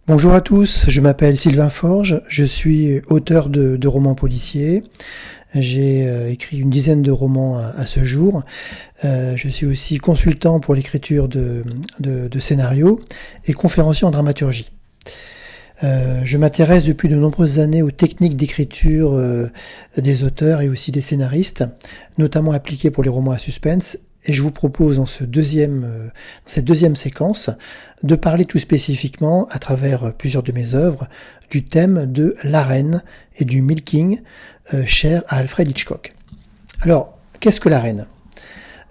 Bonjour à tous, je m'appelle Sylvain Forge, je suis auteur de romans policiers. J'ai écrit une dizaine de romans à ce jour. Je suis aussi consultant pour l'écriture de scénarios et conférencier en dramaturgie. Je m'intéresse depuis de nombreuses années aux techniques d'écriture des auteurs et aussi des scénaristes, notamment appliquées pour les romans à suspense. Et je vous propose dans cette deuxième séquence de parler tout spécifiquement, à travers plusieurs de mes œuvres, du thème de l'arène et du milking, cher à Alfred Hitchcock. Alors, qu'est-ce que l'arène ?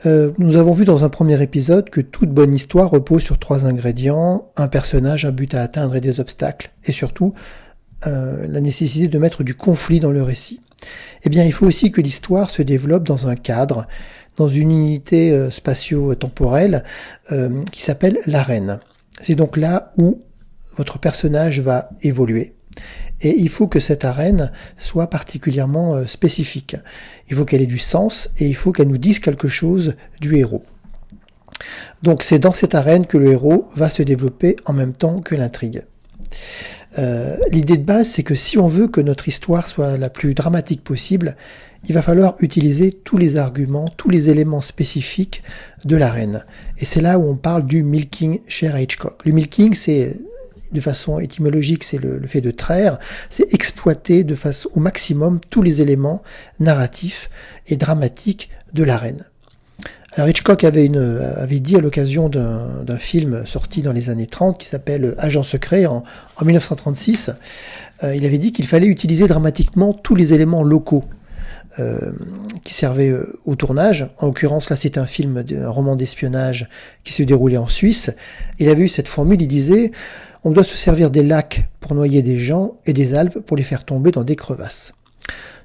Nous avons vu dans un premier épisode que toute bonne histoire repose sur 3 ingrédients: un personnage, un but à atteindre et des obstacles, et surtout la nécessité de mettre du conflit dans le récit. Eh bien, il faut aussi que l'histoire se développe dans un cadre, dans une unité spatio-temporelle qui s'appelle l'arène. C'est donc là où votre personnage va évoluer. Et il faut que cette arène soit particulièrement spécifique. Il faut qu'elle ait du sens et il faut qu'elle nous dise quelque chose du héros. Donc c'est dans cette arène que le héros va se développer en même temps que l'intrigue. L'idée de base, c'est que si on veut que notre histoire soit la plus dramatique possible, il va falloir utiliser tous les arguments, tous les éléments spécifiques de l'arène. Et c'est là où on parle du milking cher à Hitchcock. Le milking, c'est, de façon étymologique, c'est le fait de traire, c'est exploiter de façon au maximum tous les éléments narratifs et dramatiques de l'arène. Alors Hitchcock avait dit à l'occasion d'un film sorti dans les années 30 qui s'appelle Agent secret en 1936, il avait dit qu'il fallait utiliser dramatiquement tous les éléments locaux qui servaient au tournage. En l'occurrence, là, c'est un roman d'espionnage qui se déroulait en Suisse. Il avait eu cette formule, il disait: on doit se servir des lacs pour noyer des gens et des Alpes pour les faire tomber dans des crevasses.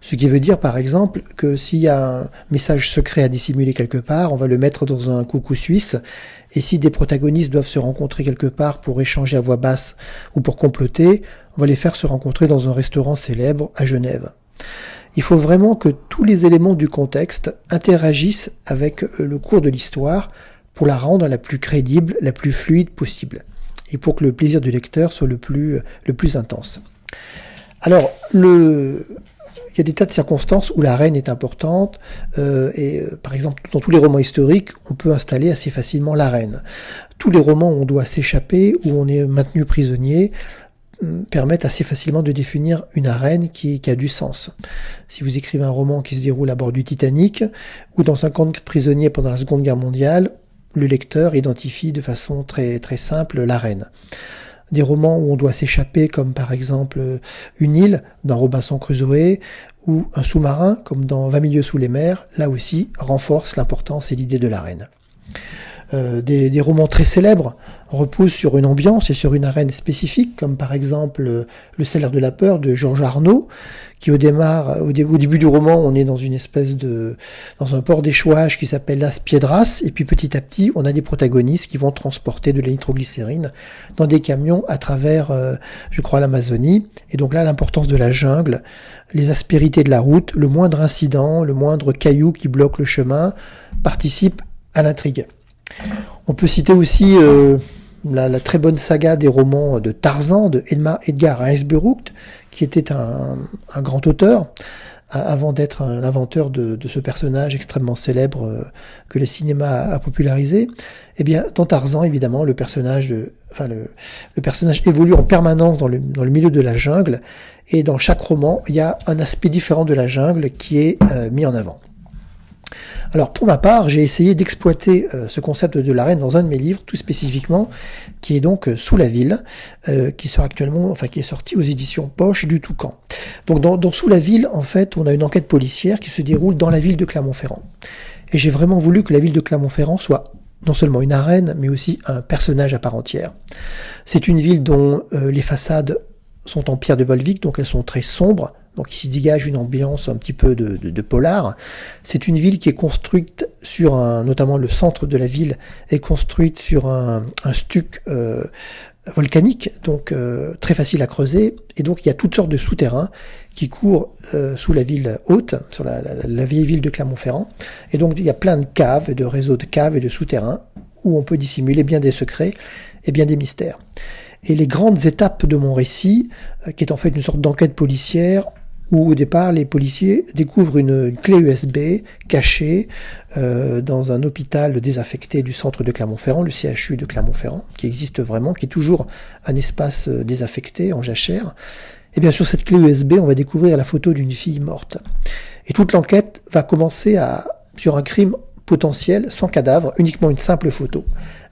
Ce qui veut dire, par exemple, que s'il y a un message secret à dissimuler quelque part, on va le mettre dans un coucou suisse. Et si des protagonistes doivent se rencontrer quelque part pour échanger à voix basse ou pour comploter, on va les faire se rencontrer dans un restaurant célèbre à Genève. Il faut vraiment que tous les éléments du contexte interagissent avec le cours de l'histoire pour la rendre la plus crédible, la plus fluide possible. Et pour que le plaisir du lecteur soit le plus intense. Alors, il y a des tas de circonstances où l'arène est importante, par exemple, dans tous les romans historiques, on peut installer assez facilement l'arène. Tous les romans où on doit s'échapper, où on est maintenu prisonnier, permettent assez facilement de définir une arène qui a du sens. Si vous écrivez un roman qui se déroule à bord du Titanic, ou dans un camp de prisonniers pendant la Seconde Guerre mondiale, le lecteur identifie de façon très, très simple l'arène. Des romans où on doit s'échapper, comme par exemple une île dans Robinson Crusoe, ou un sous-marin, comme dans 20 milieux sous les mers, là aussi, renforcent l'importance et l'idée de l'arène. Des romans très célèbres reposent sur une ambiance et sur une arène spécifique, comme par exemple Le Salaire de la peur de Georges Arnaud, qui au début du roman, on est dans une espèce dans un port d'échouage qui s'appelle Las Piedras, et puis petit à petit, on a des protagonistes qui vont transporter de la nitroglycérine dans des camions à travers, je crois, l'Amazonie. Et donc là, l'importance de la jungle, les aspérités de la route, le moindre incident, le moindre caillou qui bloque le chemin, participent à l'intrigue. On peut citer aussi la très bonne saga des romans de Tarzan, de Edgar Rice-Burroughs, qui était un grand auteur, avant d'être l'inventeur de ce personnage extrêmement célèbre que le cinéma a popularisé. Eh bien, dans Tarzan, évidemment, le personnage évolue en permanence dans le milieu de la jungle, et dans chaque roman, il y a un aspect différent de la jungle qui est mis en avant. Alors pour ma part, j'ai essayé d'exploiter ce concept de l'arène dans un de mes livres, tout spécifiquement, qui est donc Sous la ville, qui est sorti aux éditions Poche du Toucan. Donc dans Sous la ville, en fait, on a une enquête policière qui se déroule dans la ville de Clermont-Ferrand. Et j'ai vraiment voulu que la ville de Clermont-Ferrand soit non seulement une arène, mais aussi un personnage à part entière. C'est une ville dont les façades sont en pierre de Volvic, donc elles sont très sombres. Donc il se dégage une ambiance un petit peu de polar. C'est une ville qui est construite notamment le centre de la ville est construite sur un stuc volcanique, donc très facile à creuser. Et donc il y a toutes sortes de souterrains qui courent sous la ville haute, sur la vieille ville de Clermont-Ferrand. Et donc il y a plein de caves, de réseaux de caves et de souterrains où on peut dissimuler bien des secrets et bien des mystères. Et les grandes étapes de mon récit, qui est en fait une sorte d'enquête policière, où au départ les policiers découvrent une clé USB cachée dans un hôpital désaffecté du centre de Clermont-Ferrand, le CHU de Clermont-Ferrand, qui existe vraiment, qui est toujours un espace désaffecté en jachère. Et bien sur cette clé USB, on va découvrir la photo d'une fille morte. Et toute l'enquête va commencer sur un crime potentiel, sans cadavre, uniquement une simple photo,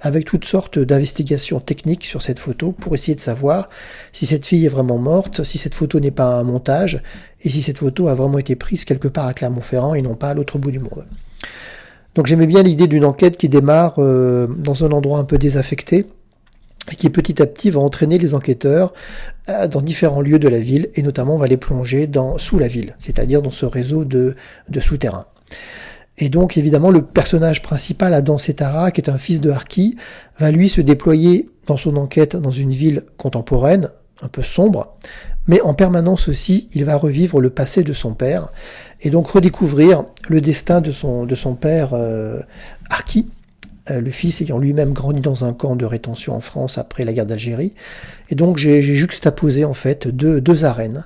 avec toutes sortes d'investigations techniques sur cette photo pour essayer de savoir si cette fille est vraiment morte, si cette photo n'est pas un montage, et si cette photo a vraiment été prise quelque part à Clermont-Ferrand et non pas à l'autre bout du monde. Donc j'aimais bien l'idée d'une enquête qui démarre dans un endroit un peu désaffecté, et qui petit à petit va entraîner les enquêteurs dans différents lieux de la ville, et notamment on va les plonger sous la ville, c'est-à-dire dans ce réseau de souterrains. Et donc évidemment le personnage principal, Adam Setara, qui est un fils de harki, va lui se déployer dans son enquête dans une ville contemporaine, un peu sombre, mais en permanence aussi il va revivre le passé de son père, et donc redécouvrir le destin de son père harki, le fils ayant lui-même grandi dans un camp de rétention en France après la guerre d'Algérie. Et donc j'ai juxtaposé en fait deux arènes,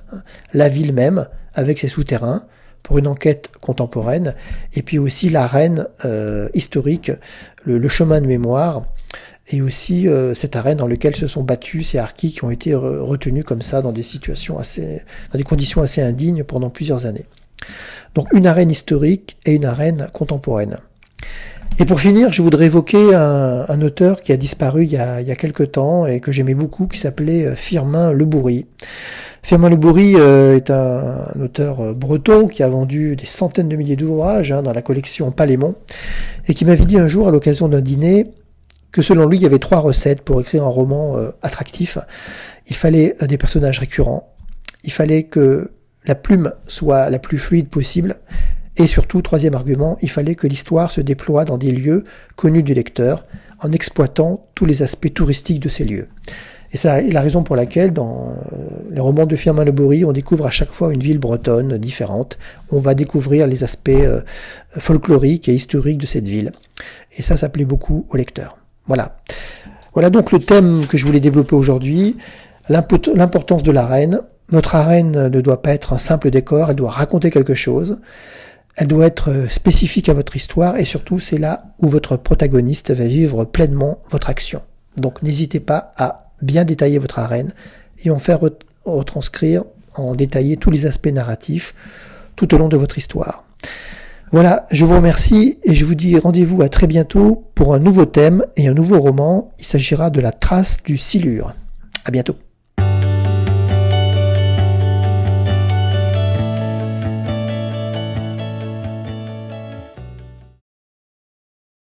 la ville même avec ses souterrains, pour une enquête contemporaine, et puis aussi l'arène historique, le chemin de mémoire, et aussi cette arène dans laquelle se sont battus ces harkis qui ont été retenus comme ça dans des conditions assez indignes pendant plusieurs années. Donc une arène historique et une arène contemporaine. Et pour finir, je voudrais évoquer un auteur qui a disparu il y a quelque temps et que j'aimais beaucoup, qui s'appelait Firmin Le Bourry. Firmin Le Bourry est un auteur breton qui a vendu des centaines de milliers d'ouvrages dans la collection Palémon, et qui m'avait dit un jour à l'occasion d'un dîner que selon lui il y avait 3 recettes pour écrire un roman attractif. Il fallait des personnages récurrents, il fallait que la plume soit la plus fluide possible, et surtout, 3e argument, il fallait que l'histoire se déploie dans des lieux connus du lecteur, en exploitant tous les aspects touristiques de ces lieux. Et c'est la raison pour laquelle, dans les romans de Firmin Le Bourry, on découvre à chaque fois une ville bretonne différente. On va découvrir les aspects folkloriques et historiques de cette ville. Et ça plaît beaucoup au lecteur. Voilà. Voilà donc le thème que je voulais développer aujourd'hui, l'importance de l'arène. Notre arène ne doit pas être un simple décor, elle doit raconter quelque chose. Elle doit être spécifique à votre histoire, et surtout c'est là où votre protagoniste va vivre pleinement votre action. Donc n'hésitez pas à bien détailler votre arène et en faire retranscrire, en détailler tous les aspects narratifs tout au long de votre histoire. Voilà, je vous remercie et je vous dis rendez-vous à très bientôt pour un nouveau thème et un nouveau roman. Il s'agira de la trace du silure. À bientôt.